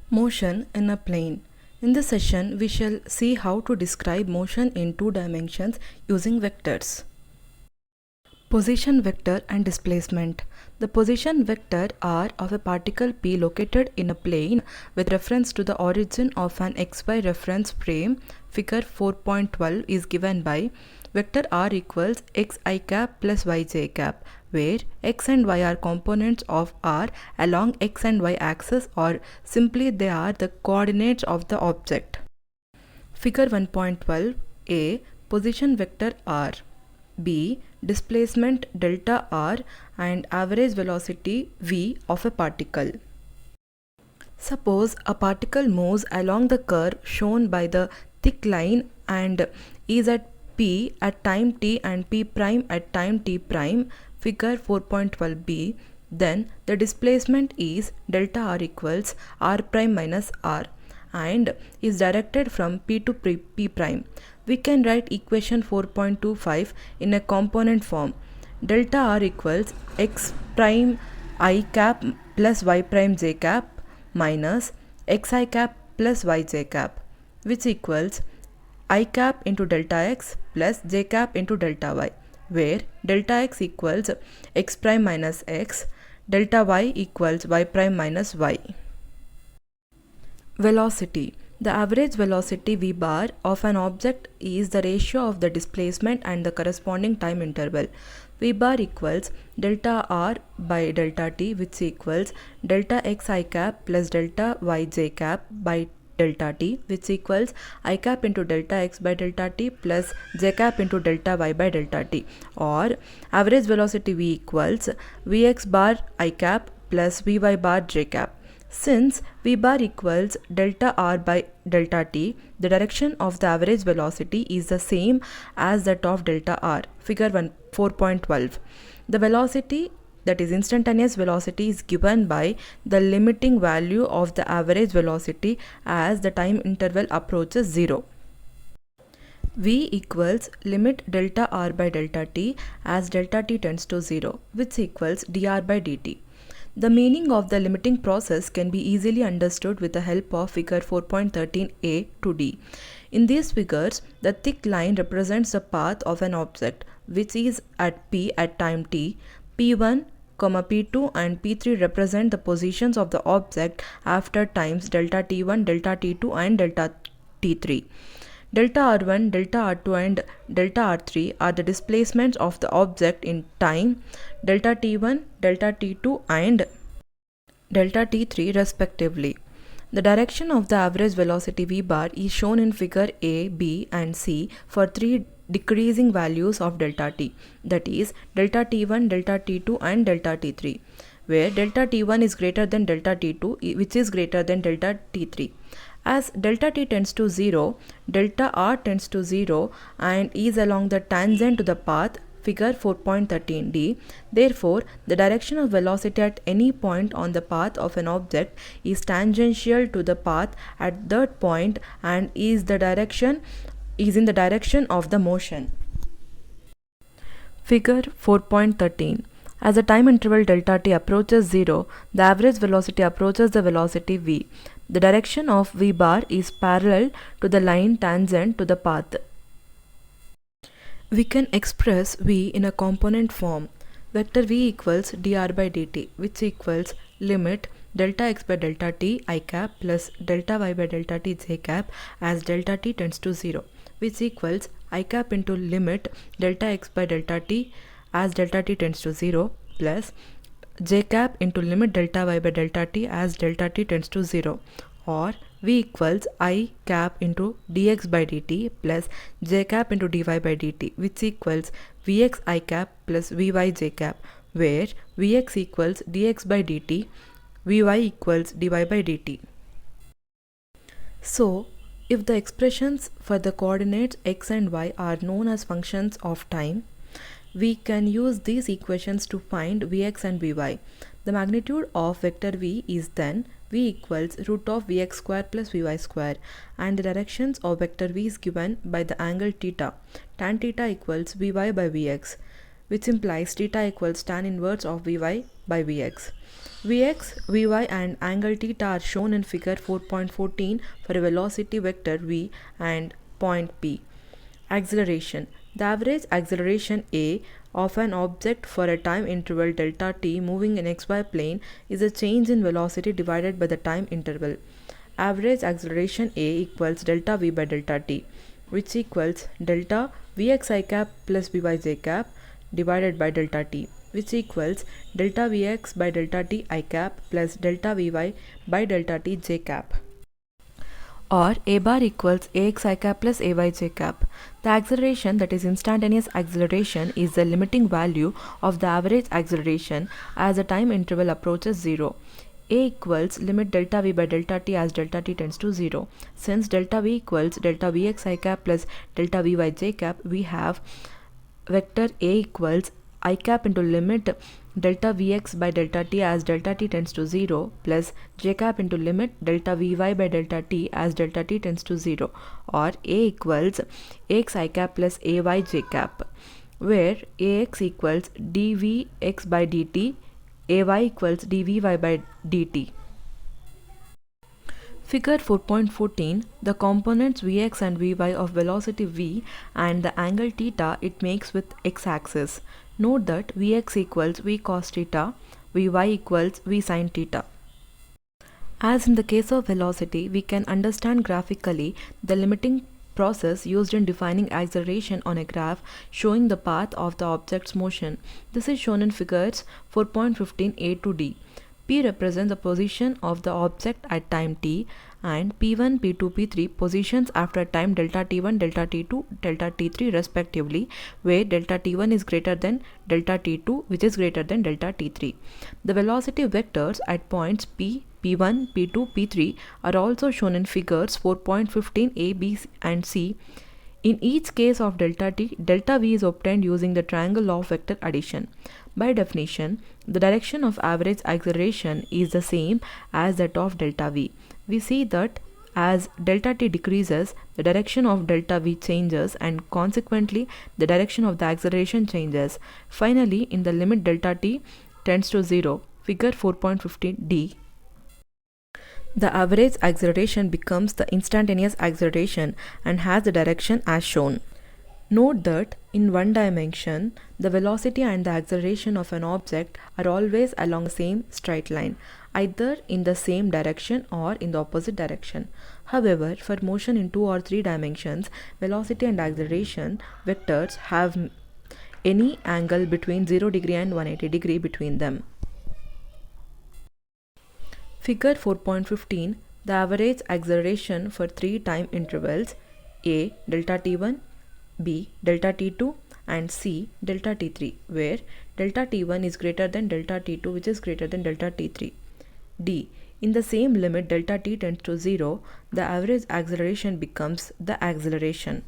Motion in a plane. In this session, we shall see how to describe motion in two dimensions using vectors. Position vector and displacement. The position vector r of a particle p located in a plane with reference to the origin of an xy reference frame, figure 4.12, is given by vector r equals xi cap plus yj cap, where x and y are components of r along x and y axis, or simply they are the coordinates of the object. Figure 1.12 a. Position vector r. B. Displacement delta r and average velocity v of a particle. Suppose a particle moves along the curve shown by the thick line and is at p at time t and p prime at time t prime, figure 4.12b. Then the displacement is delta r equals r prime minus r and is directed from p to p prime. We can write equation 4.25 in a component form. Delta r equals x prime I cap plus y prime j cap minus xi cap plus yj cap, which equals I cap into delta x plus j cap into delta y, where delta x equals x prime minus x, delta y equals y prime minus y. Velocity. The average velocity v bar of an object is the ratio of the displacement and the corresponding time interval. V bar equals delta r by delta t, which equals delta xi cap plus delta yj cap by delta t, which equals I cap into delta x by delta t plus j cap into delta y by delta t, or average velocity v equals vx bar I cap plus vy bar j cap. Since v bar equals delta r by delta t, the direction of the average velocity is the same as that of delta r, figure 4.12. The velocity, that is instantaneous velocity, is given by the limiting value of the average velocity as the time interval approaches 0. V equals limit delta r by delta t as delta t tends to 0, which equals dr by dt. The meaning of the limiting process can be easily understood with the help of figure 4.13a to d. In these figures, the thick line represents the path of an object which is at p at time t. P1, P2 and P3 represent the positions of the object after times delta t1, delta t2 and delta t3. Delta r1, delta r2 and delta r3 are the displacements of the object in time, delta t1, delta t2 and delta t3 respectively. The direction of the average velocity v bar is shown in figure A, B and C for three decreasing values of delta t, that is delta t1, delta t2 and delta t3, where delta t1 is greater than delta t2, which is greater than delta t3. As delta t tends to 0, delta r tends to 0 and is along the tangent to the path, figure 4.13d. Therefore, the direction of velocity at any point on the path of an object is tangential to the path at that point and is in the direction of the motion. Figure 4.13. As the time interval delta t approaches 0, the average velocity approaches the velocity v. The direction of v bar is parallel to the line tangent to the path. We can express v in a component form. Vector v equals dr by dt, which equals limit delta x by delta t I cap plus delta y by delta t j cap as delta t tends to 0, which equals I cap into limit delta x by delta t as delta t tends to 0 plus j cap into limit delta y by delta t as delta t tends to 0, or v equals I cap into dx by dt plus j cap into dy by dt, which equals vx I cap plus vy j cap, where vx equals dx by dt, vy equals dy by dt. So, if the expressions for the coordinates x and y are known as functions of time, we can use these equations to find vx and vy. The magnitude of vector v is then v equals root of vx square plus vy square, and the directions of vector v is given by the angle theta. Tan theta equals vy by vx, which implies theta equals tan inverse of vy by vx. Vx, Vy and angle theta are shown in figure 4.14 for a velocity vector v and point P. Acceleration. The average acceleration A of an object for a time interval delta t moving in xy plane is a change in velocity divided by the time interval. Average acceleration A equals delta v by delta t, which equals delta vxi cap plus vyj cap divided by delta t, which equals delta vx by delta t I cap plus delta vy by delta t j cap, or a bar equals ax I cap plus ay j cap. The acceleration, that is instantaneous acceleration, is the limiting value of the average acceleration as the time interval approaches 0. A equals limit delta v by delta t as delta t tends to 0. Since delta v equals delta vx I cap plus delta vy j cap, we have vector A equals I cap into limit delta vx by delta t as delta t tends to 0 plus j cap into limit delta vy by delta t as delta t tends to 0, or A equals ax I cap plus ay j cap, where ax equals dvx by dt, ay equals dvy by dt. Figure 4.14, the components Vx and Vy of velocity v and the angle theta it makes with x-axis. Note that Vx equals v cos theta, Vy equals v sin theta. As in the case of velocity, we can understand graphically the limiting process used in defining acceleration on a graph showing the path of the object's motion. This is shown in figures 4.15a to d. P represents the position of the object at time t, and P1, P2, P3 positions after time delta t1, delta t2, delta t3 respectively, where delta t1 is greater than delta t2, which is greater than delta t3. The velocity vectors at points P, P1, P2, P3 are also shown in figures 4.15 A, B and C. In each case of delta t, delta v is obtained using the triangle law of vector addition. By definition, the direction of average acceleration is the same as that of delta v. We see that as delta t decreases, the direction of delta v changes and consequently the direction of the acceleration changes. Finally, in the limit delta t tends to 0, figure 4.15d, the average acceleration becomes the instantaneous acceleration and has the direction as shown. Note that in one dimension, the velocity and the acceleration of an object are always along the same straight line, either in the same direction or in the opposite direction. However, for motion in 2 or 3 dimensions, velocity and acceleration vectors have any angle between 0 degree and 180 degree between them. Figure 4.15, the average acceleration for 3 time intervals A delta t1, B delta t2 and C delta t3, where delta t1 is greater than delta t2, which is greater than delta t3. D. In the same limit delta t tends to 0, the average acceleration becomes the acceleration.